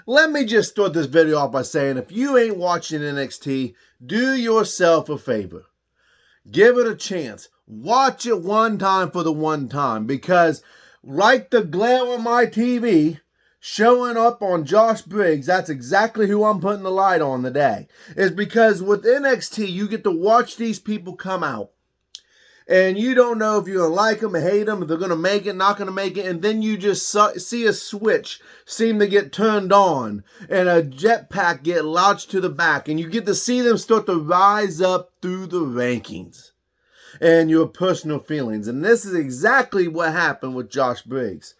Let me just start this video off by saying if you ain't watching NXT, do yourself a favor. Give it a chance. Watch it one time for the one time, because like the glare on my TV showing up on Josh Briggs, that's exactly who I'm putting the light on today. Is because with NXT, you get to watch these people come out. And you don't know if you're going to like them or hate them, if they're going to make it, not going to make it. And then you just see a switch seem to get turned on and a jetpack get launched to the back. And you get to see them start to rise up through the rankings and your personal feelings. And this is exactly what happened with Josh Briggs.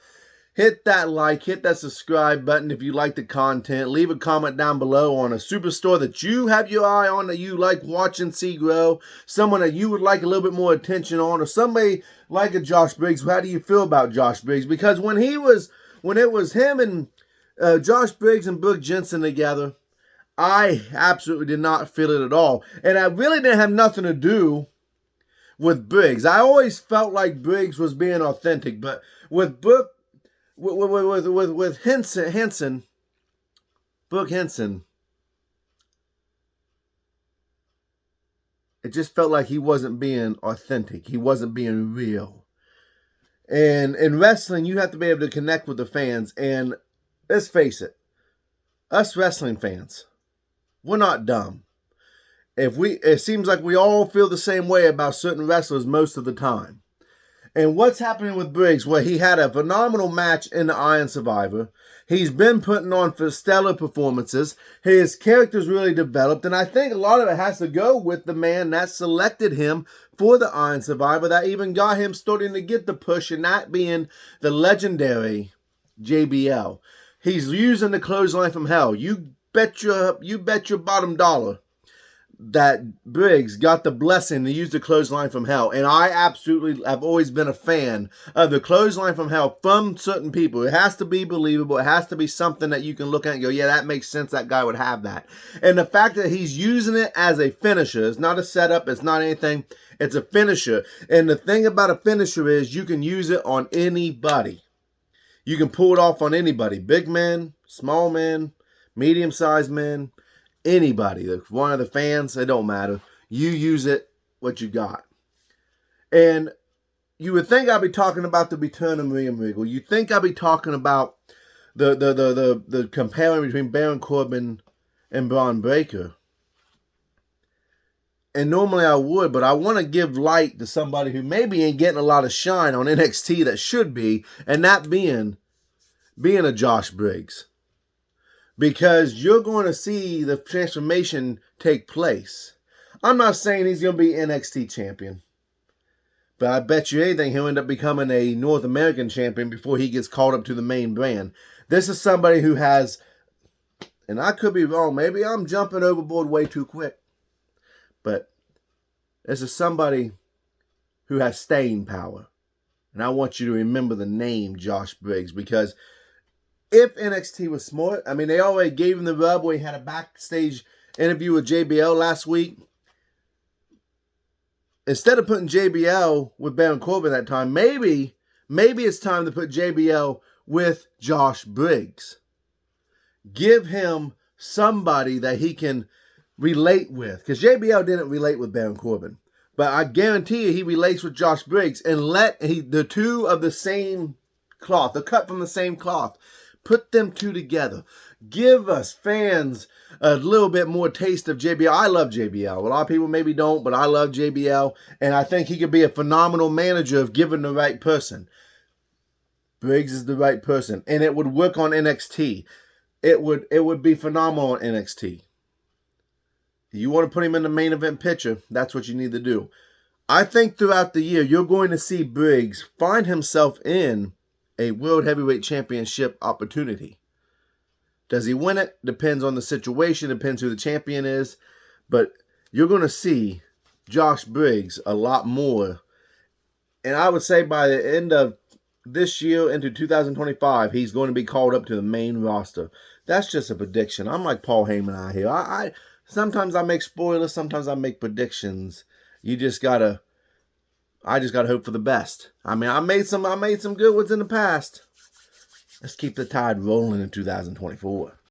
Hit that like, hit that subscribe button if you like the content. Leave a comment down below on a superstar that you have your eye on, that you like watching see grow. Someone that you would like a little bit more attention on, or somebody like a Josh Briggs. How do you feel about Josh Briggs? Because when it was him and Josh Briggs and Brooke Jensen together, I absolutely did not feel it at all. And I really didn't have nothing to do with Briggs. I always felt like Briggs was being authentic, but with Brooke, with Henson, Brooke Henson, it just felt like he wasn't being authentic. He wasn't being real. And in wrestling, you have to be able to connect with the fans. And let's face it, us wrestling fans, we're not dumb. It seems like we all feel the same way about certain wrestlers most of the time. And what's happening with Briggs? Well, he had a phenomenal match in the Iron Survivor. He's been putting on for stellar performances. His character's really developed. And I think a lot of it has to go with the man that selected him for the Iron Survivor, that even got him starting to get the push, and that being the legendary JBL. He's using the clothesline from hell. You bet your bottom dollar that Briggs got the blessing to use the clothesline from hell. And I absolutely have always been a fan of the clothesline from hell from certain people. It has to be believable. It has to be something that you can look at and go, yeah, that makes sense. That guy would have that. And the fact that he's using it as a finisher, it's not a setup, it's not anything. It's a finisher. And the thing about a finisher is you can use it on anybody. You can pull it off on anybody. Big men, small men, medium-sized men, anybody. One of the fans, it don't matter. You use it, what you got. And you would think I'd be talking about the return of William Regal. You think I'd be talking about the comparing between Baron Corbin and Braun Breaker. And normally I would, but I want to give light to somebody who maybe ain't getting a lot of shine on NXT that should be, and that being a Josh Briggs. Because you're going to see the transformation take place. I'm not saying he's going to be NXT champion. But I bet you anything he'll end up becoming a North American champion before he gets called up to the main brand. This is somebody who has, and I could be wrong, maybe I'm jumping overboard way too quick. But this is somebody who has staying power. And I want you to remember the name Josh Briggs, because if NXT was smart, I mean, they already gave him the rub where he had a backstage interview with JBL last week. Instead of putting JBL with Baron Corbin that time, maybe it's time to put JBL with Josh Briggs. Give him somebody that he can relate with. Because JBL didn't relate with Baron Corbin. But I guarantee you he relates with Josh Briggs. And the two of the same cloth, they're cut from the same cloth. Put them two together. Give us fans a little bit more taste of JBL. I love JBL. A lot of people maybe don't, but I love JBL. And I think he could be a phenomenal manager if given the right person. Briggs is the right person. And it would work on NXT. It would be phenomenal on NXT. You want to put him in the main event picture, that's what you need to do. I think throughout the year, you're going to see Briggs find himself in a World Heavyweight Championship opportunity. Does he win it? Depends on the situation. Depends who the champion is. But you're going to see Josh Briggs a lot more. And I would say by the end of this year into 2025, he's going to be called up to the main roster. That's just a prediction. I'm like Paul Heyman out here. Sometimes I make spoilers. Sometimes I make predictions. I just gotta hope for the best. I mean, I made some good ones in the past. Let's keep the tide rolling in 2024.